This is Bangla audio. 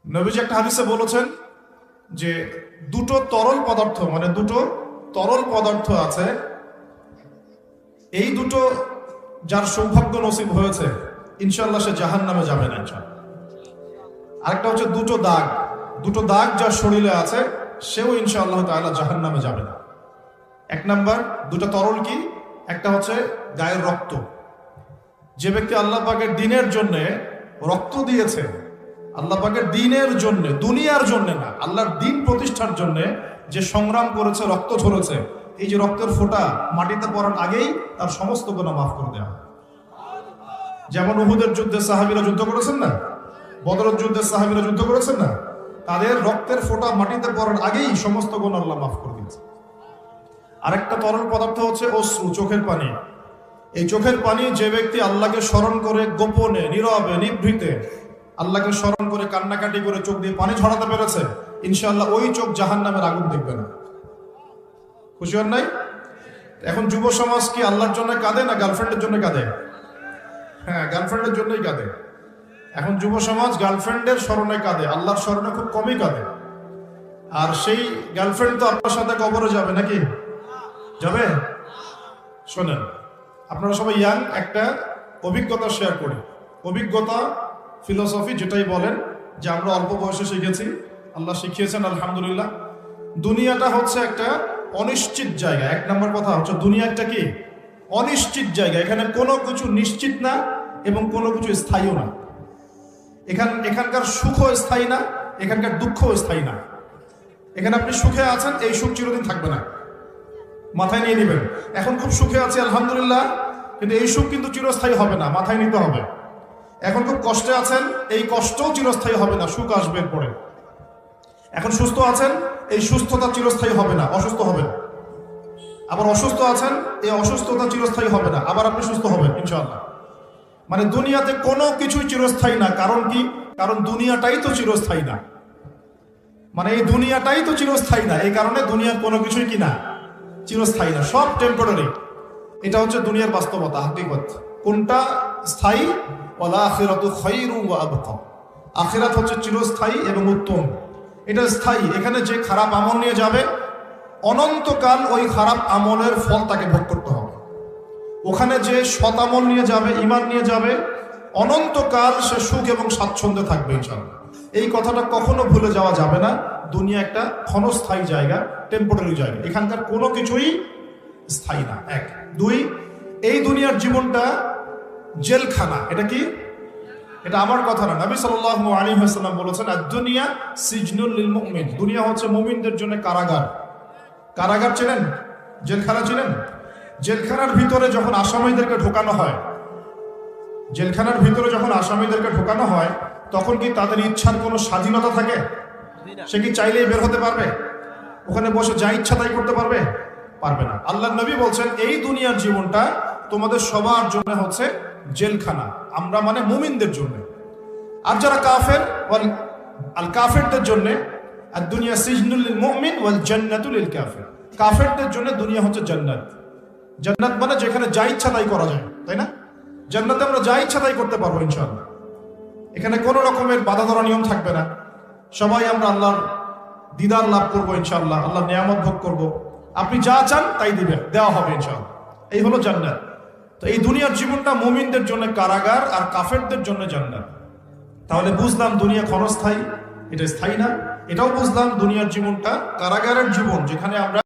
নবীজি একটা হাদিসে বলেছেন যে দুটো তরল পদার্থ আছে, এই দুটো যার সৌভাগ্য নসিব হয়েছে ইনশাআল্লাহ সে জাহান্নামে যাবে না ইনশাআল্লাহ। আরেকটা হচ্ছে দুটো দাগ যার শরীরে আছে সেও ইনশাআল্লাহ তাআলা জাহান্নামে যাবে না। এক নাম্বার দুটো তরল কি? একটা হচ্ছে গায়ের রক্ত। যে ব্যক্তি আল্লাহ পাকের দ্বীনের জন্য রক্ত দিয়েছে, আল্লাহ পাকের দ্বীনের জন্য, দুনিয়ার জন্য না, আল্লাহর দ্বীন প্রতিষ্ঠার জন্য যে সংগ্রাম করেছে, রক্ত ঝরেছে, এই যে রক্তের ফোঁটা মাটিতে পড়ার আগেই তার সমস্ত গুনাহ মাফ করে দেওয়া। যেমন উহুদের যুদ্ধে সাহাবীরা যুদ্ধ করেছেন না, বদরের যুদ্ধে সাহাবীরা যুদ্ধ করেছেন না, তাদের রক্তের ফোঁটা মাটিতে পড়ার আগেই সমস্ত গুনাহ আল্লাহ মাফ করে দিয়েছে। আরেকটা তরল পদার্থ হচ্ছে অশ্রু, চোখের পানি। এই চোখের পানি যে ব্যক্তি আল্লাহকে স্মরণ করে গোপনে, নীরবে, নিভৃতে আল্লাহকে স্মরণ করে কান্নাকাটি করে চোখ দিয়ে পানি ঝরাতে পেরেছে, ইনশাআল্লাহ ওই চোখ জাহান্নামের আগুন দেখবে না। খুশি হন নাই? এখন যুব সমাজ কি আল্লাহর জন্য কাঁদে না গার্লফ্রেন্ডের জন্য কাঁদে? হ্যাঁ, গার্লফ্রেন্ডের জন্যই কাঁদে। এখন যুব সমাজ গার্লফ্রেন্ডের স্মরণে কাঁদে, আল্লাহর স্মরণে খুব কমই কাঁদে। আর সেই গার্লফ্রেন্ড তো আপনার সাথে কবরে যাবে নাকি? যাবে? শোনেন, আপনারা সবাই ইয়াং, একটা অভিজ্ঞতা শেয়ার করি। অভিজ্ঞতা, ফিলোসফি যেটাই বলেন, যে আমরা অল্প বয়সে শিখেছি, আল্লাহ শিখিয়েছেন আলহামদুলিল্লাহ। দুনিয়াটা হচ্ছে একটা অনিশ্চিত জায়গা। এক নম্বর কথা হচ্ছে দুনিয়া একটা কি? অনিশ্চিত জায়গা। এখানে কোনো কিছু নিশ্চিত না এবং কোনো কিছু স্থায়ীও না। এখানকার সুখও স্থায়ী না, এখানকার দুঃখও স্থায়ী না। এখানে আপনি সুখে আছেন, এই সুখ চিরদিন থাকবে না, মাথায় নিয়ে নেবেন। এখন খুব সুখে আছি আলহামদুলিল্লাহ, কিন্তু এই সুখ কিন্তু চিরস্থায়ী হবে না, মাথায় নিতে হবে। এখন খুব কষ্টে আছেন, এই কষ্টও চিরস্থায়ী হবে না, সুখ আসবে পরে। এখন সুস্থ আছেন, এই সুস্থতা চিরস্থায়ী হবে না, অসুস্থ হবেন। আবার অসুস্থ আছেন, এই অসুস্থতা চিরস্থায়ী হবে না, আবার আপনি সুস্থ হবেন ইনশাআল্লাহ। মানে দুনিয়াতে কোনো কিছুই চিরস্থায়ী না। কারণ কি? কারণ দুনিয়াটাই তো চিরস্থায়ী না। মানে এই দুনিয়াটাই তো চিরস্থায়ী না, এই কারণে দুনিয়ার কোনো কিছুই কি না, চিরস্থায়ী না, সব টেম্পোরারি। এটা হচ্ছে দুনিয়ার বাস্তবতা, হাকিকত। কোনটা স্থায়ী? ওয়াল আখিরাতু খায়রু ওয়া আবকা। আখিরাত হচ্ছে চিরস্থায়ী এবং উত্তম, এটা স্থায়ী। এখানে যে খারাপ আমল নিয়ে যাবে, অনন্তকাল ওই খারাপ আমলের ফল তাকে ভোগ করতে হবে। ওখানে যে সৎ আমল নিয়ে যাবে, ঈমান নিয়ে যাবে, অনন্তকাল সে সুখ এবং স্বাচ্ছন্দ্যে থাকবে ইনশাআল্লাহ। এই কথাটা কখনো ভুলে যাওয়া যাবে না। দুনিয়া একটা ক্ষণস্থায়ী জায়গা, টেম্পোরারি জায়গা, এখানকার কোনো কিছুই স্থায়ী না। এক। দুই, এই দুনিয়ার জীবনটা জেলখানা। এটা কি? এটা আমার কথা না, নবী সাল্লাল্লাহু আলাইহি ওয়াসাল্লাম বলেছেন, আদ-দুনিয়া সিজনুল লিল মুমিন। দুনিয়া হচ্ছে মুমিনদের জন্য কারাগার। কারাগার চেনেন? জেলখানা চেনেন? জেলখানার ভিতরে যখন আসামিদেরকে ঢোকানো হয়, জেলখানার ভিতরে যখন আসামিদেরকে ঢোকানো হয়, তখন কি তাদের ইচ্ছার কোনো স্বাধীনতা থাকে? সে কি চাইলেই বের হতে পারবে? ওখানে বসে যা ইচ্ছা তাই করতে পারবে? পারবে না। আল্লাহর নবী বলছেন, এই দুনিয়ার জীবনটা তোমাদের সবার জন্য হচ্ছে জেলখানা। আমরা মানে মুমিনদের জন্য। আর যারা কাফের, আল কাফেরদের জন্য আর দুনিয়া সিজনুল লিল মুমিন ওয়াল জান্নাতু লিল কাফির। কাফেরদের জন্য দুনিয়া হচ্ছে জান্নাত। জান্নাত মানে যেখানে যা ইচ্ছা তাই করা যায়, তাই না? জান্নাতে আমরা যা ইচ্ছা তাই করতে পারবো ইনশাআল্লাহ। এখানে কোনো রকমের বাধা ধরা নিয়ম থাকবে না। সবাই আমরা আল্লাহর দিদার লাভ করবো ইনশাআল্লাহ, আল্লাহর নিয়ামত ভোগ করবো। আপনি যা চান তাই দিবেন, দেওয়া হবে ইনশাআল্লাহ। এই হলো জান্নাত। তো এই দুনিয়ার জীবনটা মুমিনদের জন্য কারাগার আর কাফেরদের জন্য জান্নাত। তাহলে বুঝলাম দুনিয়া ক্ষণস্থায়ী, এটা স্থায়ী না। এটাও বুঝলাম দুনিয়ার জীবনটা কারাগারের জীবন, যেখানে আমরা